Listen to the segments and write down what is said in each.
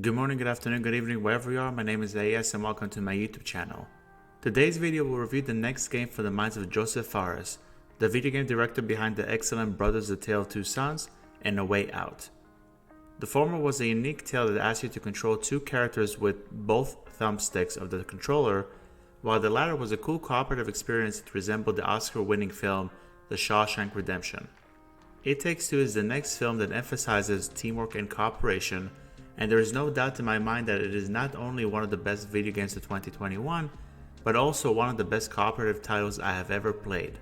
Good morning, good afternoon, good evening, wherever you are. My name is AS and welcome to my YouTube channel. Today's video will review the next game for the minds of Joseph Fares, the video game director behind the excellent Brothers: A Tale of Two Sons and A Way Out. The former was a unique tale that asks you to control two characters with both thumbsticks of the controller, while the latter was a cool cooperative experience that resembled the Oscar-winning film The Shawshank Redemption. It Takes Two is the next film that emphasizes teamwork and cooperation, and there is no doubt in my mind that it is not only one of the best video games of 2021, but also one of the best cooperative titles I have ever played.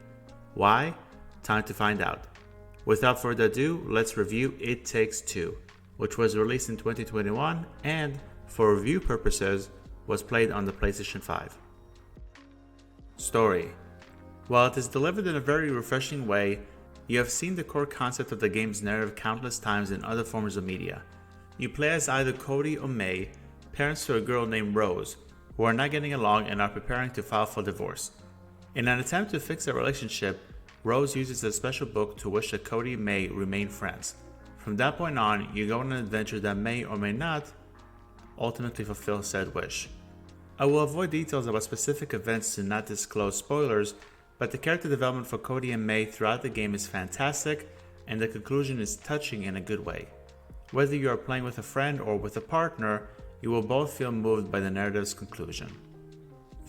Why? Time to find out. Without further ado, let's review It Takes Two, which was released in 2021 and, for review purposes, was played on the PlayStation 5. Story. While it is delivered in a very refreshing way, you have seen the core concept of the game's narrative countless times in other forms of media. You play as either Cody or May, parents to a girl named Rose, who are not getting along and are preparing to file for divorce. In an attempt to fix their relationship, Rose uses a special book to wish that Cody and May remain friends. From that point on, you go on an adventure that may or may not ultimately fulfill said wish. I will avoid details about specific events to not disclose spoilers, but the character development for Cody and May throughout the game is fantastic, and the conclusion is touching in a good way. Whether you are playing with a friend or with a partner, you will both feel moved by the narrative's conclusion.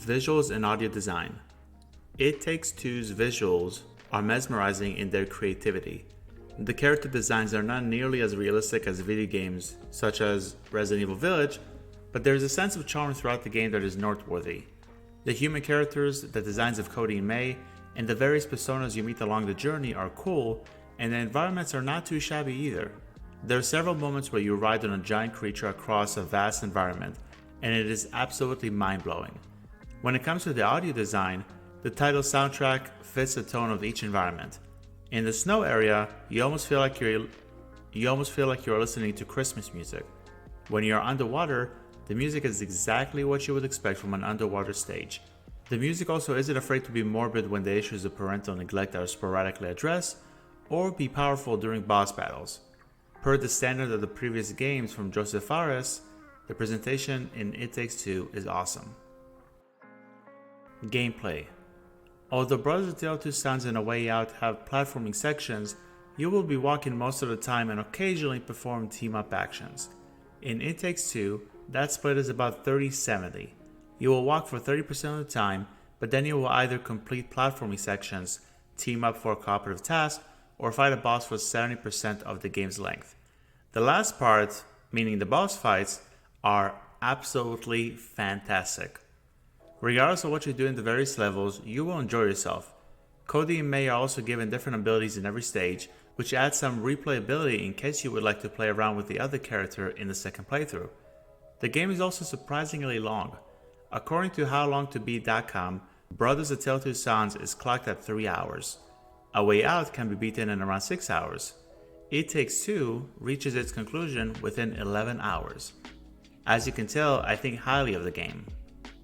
Visuals and audio design. It Takes Two's visuals are mesmerizing in their creativity. The character designs are not nearly as realistic as video games such as Resident Evil Village, but there is a sense of charm throughout the game that is noteworthy. The human characters, the designs of Cody and May, and the various personas you meet along the journey are cool, and the environments are not too shabby either. There are several moments where you ride on a giant creature across a vast environment, and it is absolutely mind-blowing. When it comes to the audio design, the title soundtrack fits the tone of each environment. In the snow area, you almost feel like you're listening to Christmas music. When you are underwater, the music is exactly what you would expect from an underwater stage. The music also isn't afraid to be morbid when the issues of parental neglect are sporadically addressed, or be powerful during boss battles. Per the standard of the previous games from Joseph Fares, the presentation in It Takes Two is awesome. Gameplay. Although Brothers: A Tale of Two Sons and A Way Out have platforming sections, you will be walking most of the time and occasionally perform team-up actions. In It Takes Two, that split is about 30-70. You will walk for 30% of the time, but then you will either complete platforming sections, team up for a cooperative task, or fight a boss for 70% of the game's length. The last part, meaning the boss fights, are absolutely fantastic. Regardless of what you do in the various levels, you will enjoy yourself. Cody and May are also given different abilities in every stage, which adds some replayability in case you would like to play around with the other character in the second playthrough. The game is also surprisingly long. According to HowLongToBeat.com, Brothers: A Tale of Two Sons is clocked at 3 hours. A Way Out can be beaten in around 6 hours. It Takes Two reaches its conclusion within 11 hours. As you can tell, I think highly of the game.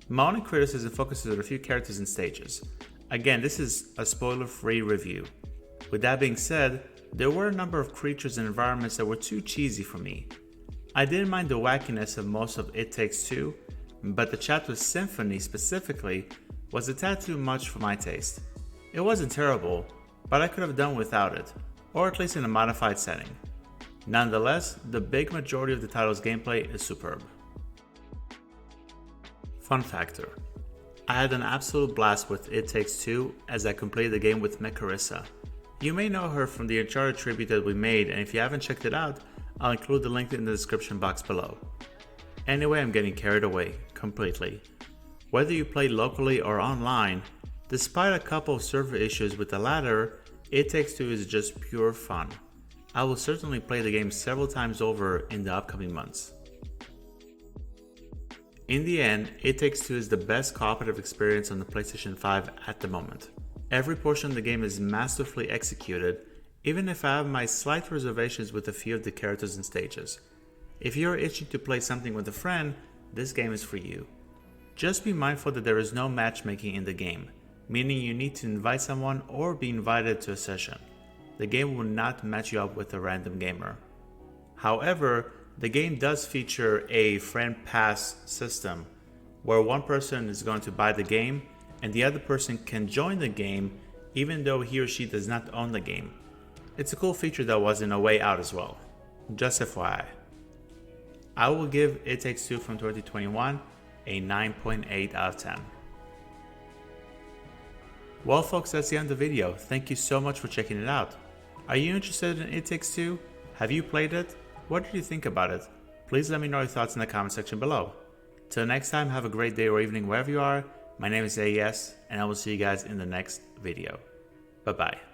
My only criticism focuses on a few characters and stages. Again, this is a spoiler-free review. With that being said, there were a number of creatures and environments that were too cheesy for me. I didn't mind the wackiness of most of It Takes Two, but the chapter Symphony specifically was a tad too much for my taste. It wasn't terrible, but I could have done without it, or at least in a modified setting. Nonetheless, the big majority of the title's gameplay is superb. Fun factor. I had an absolute blast with It Takes Two as I completed the game with Mekarissa. You may know her from the Uncharted tribute that we made, and if you haven't checked it out, I'll include the link in the description box below. Anyway, I'm getting carried away completely. Whether you play locally or online, despite a couple of server issues with the latter, It Takes Two is just pure fun. I will certainly play the game several times over in the upcoming months. In the end, It Takes Two is the best cooperative experience on the PlayStation 5 at the moment. Every portion of the game is masterfully executed, even if I have my slight reservations with a few of the characters and stages. If you're itching to play something with a friend, this game is for you. Just be mindful that there is no matchmaking in the game, meaning you need to invite someone or be invited to a session. The game will not match you up with a random gamer. However, the game does feature a friend pass system where one person is going to buy the game and the other person can join the game even though he or she does not own the game. It's a cool feature that was in a way out as well. Just FYI. I will give It Takes Two from 2021 a 9.8 out of 10. Well folks, that's the end of the video. Thank you so much for checking it out. Are you interested in It Takes Two? Have you played it? What did you think about it? Please let me know your thoughts in the comment section below. Till next time, have a great day or evening wherever you are. My name is AES, and I will see you guys in the next video. Bye bye.